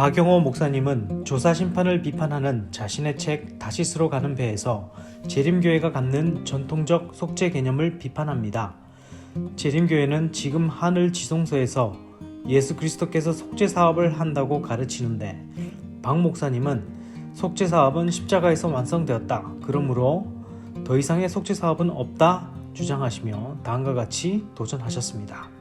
박영호 목사님은 조사 심판을 비판하는 자신의 책 다시스로 가는 배에서 재림교회가 갖는 전통적 속죄 개념을 비판합니다. 재림교회는 지금 하늘 지성소에서 예수 그리스도께서 속죄 사업을 한다고 가르치는데, 박 목사님은 속죄 사업은 십자가에서 완성되었다, 그러므로 더 이상의 속죄 사업은 없다 주장하시며 다음과 같이 도전하셨습니다.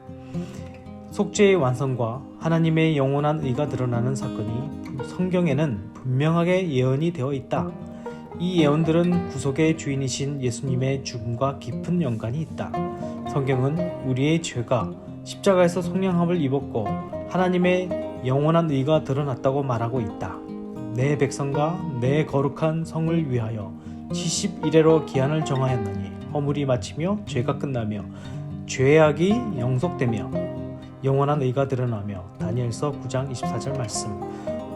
속죄의 완성과 하나님의 영원한 의가 드러나는 사건이 성경에는 분명하게 예언이 되어 있다. 이 예언들은 구속의 주인이신 예수님의 죽음과 깊은 연관이 있다. 성경은 우리의 죄가 십자가에서 속량함을 입었고 하나님의 영원한 의가 드러났다고 말하고 있다. 내 백성과 내 거룩한 성을 위하여 70일에로 기한을 정하였느니 허물이 마치며 죄가 끝나며 죄악이 영속되며 영원한 의가 드러나며 다니엘서 9장 24절 말씀.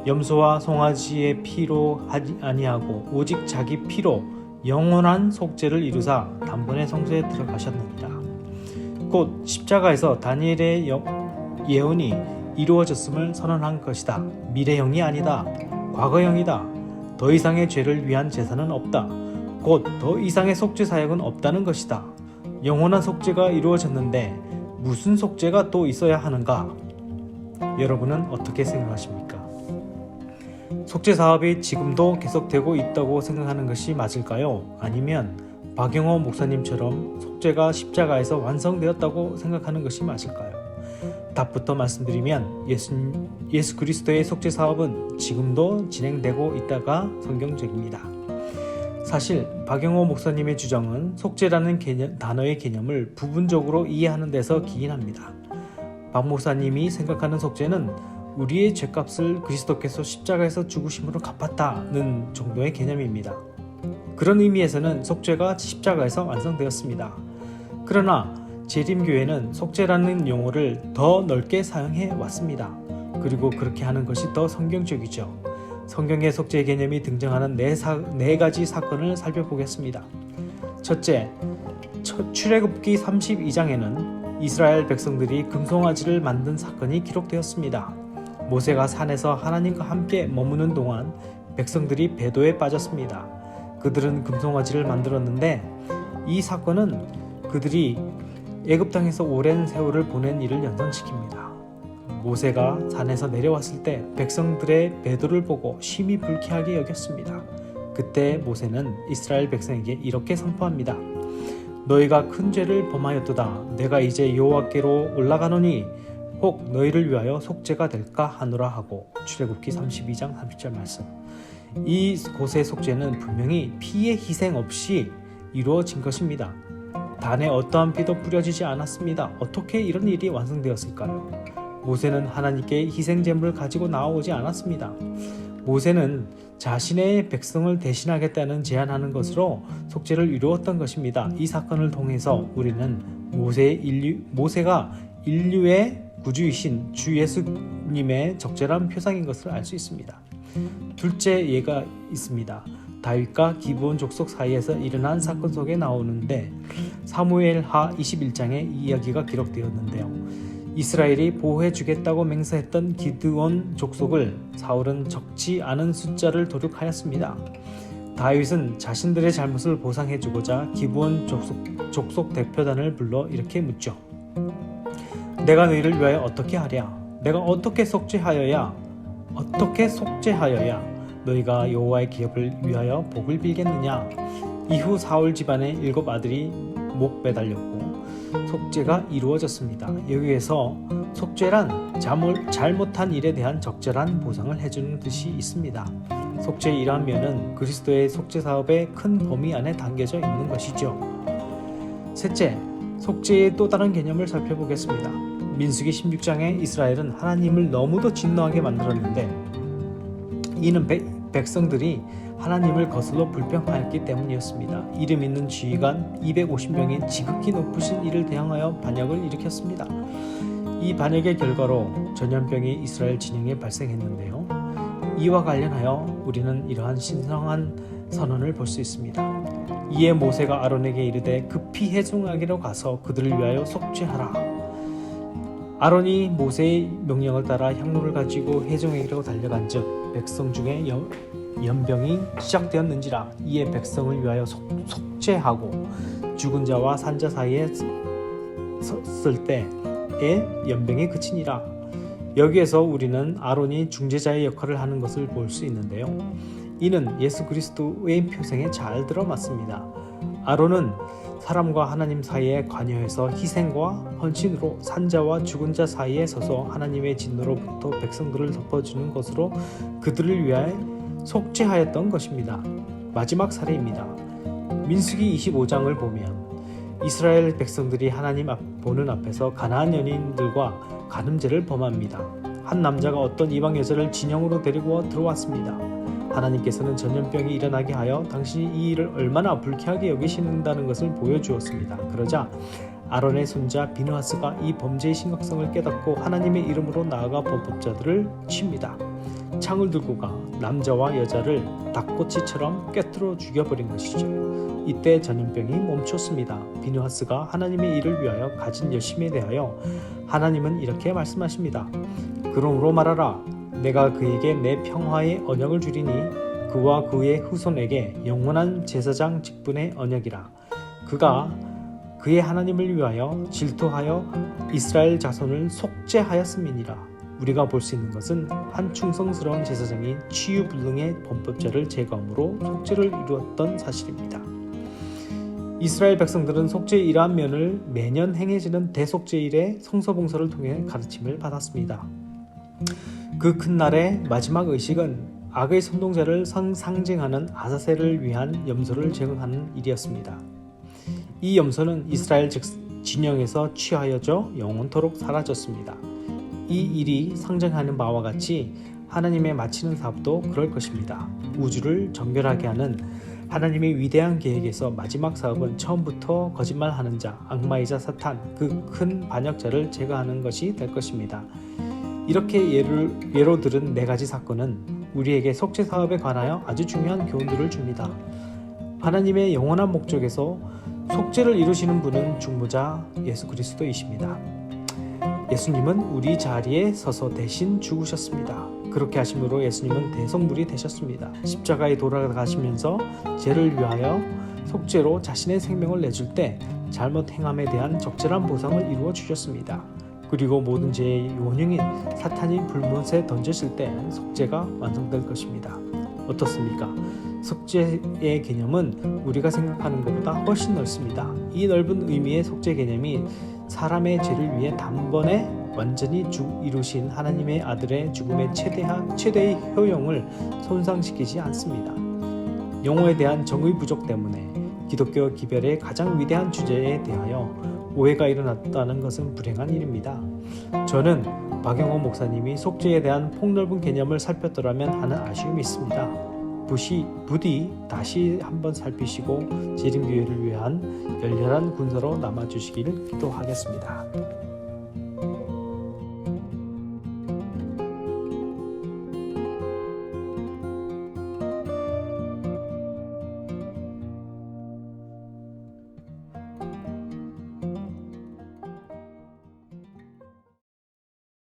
염소와 송아지의 피로 하지 아니하고 오직 자기 피로 영원한 속죄를 이루사 단번에 성소에 들어가셨느니라. 곧 십자가에서 다니엘의 예언이 이루어졌음을 선언한 것이다. 미래형이 아니다. 과거형이다. 더 이상의 죄를 위한 제사는 없다. 곧 더 이상의 속죄 사역은 없다는 것이다. 영원한 속죄가 이루어졌는데 무슨 속죄가 또 있어야 하는가? 여러분은 어떻게 생각하십니까? 속죄 사업이 지금도 계속되고 있다고 생각하는 것이 맞을까요? 아니면 박영호 목사님처럼 속죄가 십자가에서 완성되었다고 생각하는 것이 맞을까요? 답부터 말씀드리면 예수 그리스도의 속죄 사업은 지금도 진행되고 있다가 성경적입니다. 사실 박영호 목사님의 주장은 속죄라는 단어의 개념을 부분적으로 이해하는 데서 기인합니다. 박 목사님이 생각하는 속죄는 우리의 죄값을 그리스도께서 십자가에서 죽으심으로 갚았다는 정도의 개념입니다. 그런 의미에서는 속죄가 십자가에서 완성되었습니다. 그러나 재림교회는 속죄라는 용어를 더 넓게 사용해 왔습니다. 그리고 그렇게 하는 것이 더 성경적이죠. 성경의 속죄 개념이 등장하는 네 가지 사건을 살펴보겠습니다. 첫째, 출애굽기 32장에는 이스라엘 백성들이 금송아지를 만든 사건이 기록되었습니다. 모세가 산에서 하나님과 함께 머무는 동안 백성들이 배도에 빠졌습니다. 그들은 금송아지를 만들었는데 이 사건은 그들이 애굽 땅에서 오랜 세월을 보낸 일을 연상시킵니다. 모세가 산에서 내려왔을 때 백성들의 배도를 보고 심히 불쾌하게 여겼습니다. 그때 모세는 이스라엘 백성에게 이렇게 선포합니다. 너희가 큰 죄를 범하였도다. 내가 이제 여호와께로 올라가노니 혹 너희를 위하여 속죄가 될까 하노라 하고. 출애굽기 32장 30절 말씀. 이 곳의 속죄는 분명히 피의 희생 없이 이루어진 것입니다. 단에 어떠한 피도 뿌려지지 않았습니다. 어떻게 이런 일이 완성되었을까요? 모세는 하나님께 희생제물을 가지고 나오지 않았습니다. 모세는 자신의 백성을 대신하겠다는 제안하는 것으로 속죄를 이루었던 것입니다. 이 사건을 통해서 우리는 모세가 인류의 구주이신 주 예수님의 적절한 표상인 것을 알 수 있습니다. 둘째 예가 있습니다. 다윗과 기브온 족속 사이에서 일어난 사건 속에 나오는데 사무엘하 21장에 이 이야기가 기록되었는데요. 이스라엘이 보호해주겠다고 맹세했던 기드온 족속을 사울은 적지 않은 숫자를 도륙하였습니다. 다윗은 자신들의 잘못을 보상해주고자 기브온 족속 대표단을 불러 이렇게 묻죠. 내가 너희를 위하여 어떻게 하랴? 내가 어떻게 속죄하여야 너희가 여호와의 기업을 위하여 복을 빌겠느냐? 이후 사울 집안의 7 아들이 목 매달렸고 속죄가 이루어졌습니다. 여기에서 속죄란 잘못한 일에 대한 적절한 보상을 해주는 뜻이 있습니다. 속죄의 이러한 면은 그리스도의 속죄 사업의 큰 범위 안에 담겨져 있는 것이죠. 셋째, 속죄의 또 다른 개념을 살펴보겠습니다. 민수기 16장에 이스라엘은 하나님을 너무도 진노하게 만들었는데 이는 백성들이 하나님을 거슬러 불평하였기 때문이었습니다. 이름 있는 지휘관 250명이 지극히 높으신 이를 대항하여 반역을 일으켰습니다. 이 반역의 결과로 전염병이 이스라엘 진영에 발생했는데요. 이와 관련하여 우리는 이러한 신성한 선언을 볼 수 있습니다. 이에 모세가 아론에게 이르되 급히 회중에게로 가서 그들을 위하여 속죄하라. 아론이 모세의 명령을 따라 향로를 가지고 회중에게로 달려간즉 백성 중에 연병이 시작되었는지라. 이에 백성을 위하여 속죄하고 죽은 자와 산 자 사이에 섰을 때에 연병이 그치니라. 여기에서 우리는 아론이 중재자의 역할을 하는 것을 볼 수 있는데요. 이는 예수 그리스도의 표생에 잘 들어맞습니다. 아론은 사람과 하나님 사이에 관여해서 희생과 헌신으로 산자와 죽은 자 사이에 서서 하나님의 진노로부터 백성들을 덮어주는 것으로 그들을 위하여 속죄하였던 것입니다. 마지막 사례입니다. 민수기 25장을 보면 이스라엘 백성들이 하나님 보는 앞에서 가나안 연인들과 간음죄를 범합니다. 한 남자가 어떤 이방 여자를 진영으로 데리고 들어왔습니다. 하나님께서는 전염병이 일어나게 하여 당신이 이 일을 얼마나 불쾌하게 여기신다는 것을 보여주었습니다. 그러자 아론의 손자 비느하스가 이 범죄의 심각성을 깨닫고 하나님의 이름으로 나아가 범법자들을 칩니다. 창을 들고 가 남자와 여자를 닭꼬치처럼 꿰뚫어 죽여버린 것이죠. 이때 전염병이 멈췄습니다. 비느하스가 하나님의 일을 위하여 가진 열심에 대하여 하나님은 이렇게 말씀하십니다. 그러므로 말하라. 내가 그에게 내 평화의 언약을 주리니 그와 그의 후손에게 영원한 제사장 직분의 언약이라. 그가 그의 하나님을 위하여 질투하여 이스라엘 자손을 속죄하였음이니라. 우리가 볼 수 있는 것은 한 충성스러운 제사장이 치유불능의 범법자를 제거함으로 속죄를 이루었던 사실입니다. 이스라엘 백성들은 속죄의 이러한 면을 매년 행해지는 대속죄일의 성서봉사를 통해 가르침을 받았습니다. 그 큰 날의 마지막 의식은 악의 선동자를 상징하는 아사셀을 위한 염소를 제거하는 일이었습니다. 이 염소는 이스라엘 진영에서 취하여져 영원토록 사라졌습니다. 이 일이 상징하는 바와 같이 하나님의 마치는 사업도 그럴 것입니다. 우주를 정결하게 하는 하나님의 위대한 계획에서 마지막 사업은 처음부터 거짓말하는 자, 악마이자 사탄, 그 큰 반역자를 제거하는 것이 될 것입니다. 이렇게 예로 들은 네 가지 사건은 우리에게 속죄 사업에 관하여 아주 중요한 교훈들을 줍니다. 하나님의 영원한 목적에서 속죄를 이루시는 분은 중보자 예수 그리스도이십니다. 예수님은 우리 자리에 서서 대신 죽으셨습니다. 그렇게 하심으로 예수님은 대성물이 되셨습니다. 십자가에 돌아가시면서 죄를 위하여 속죄로 자신의 생명을 내줄 때 잘못 행함에 대한 적절한 보상을 이루어 주셨습니다. 그리고 모든 죄의 원흉인 사탄이 불못에 던졌을 때 속죄가 완성될 것입니다. 어떻습니까? 속죄의 개념은 우리가 생각하는 것보다 훨씬 넓습니다. 이 넓은 의미의 속죄 개념이 사람의 죄를 위해 단번에 완전히 이루신 하나님의 아들의 죽음의 최대의 효용을 손상시키지 않습니다. 영혼에 대한 정의 부족 때문에 기독교 기별의 가장 위대한 주제에 대하여 오해가 일어났다는 것은 불행한 일입니다. 저는 박영호 목사님이 속죄에 대한 폭넓은 개념을 살폈더라면 하는 아쉬움이 있습니다. 부디 다시 한번 살피시고 재림교회를 위한 열렬한 군사로 남아주시기를 기도하겠습니다.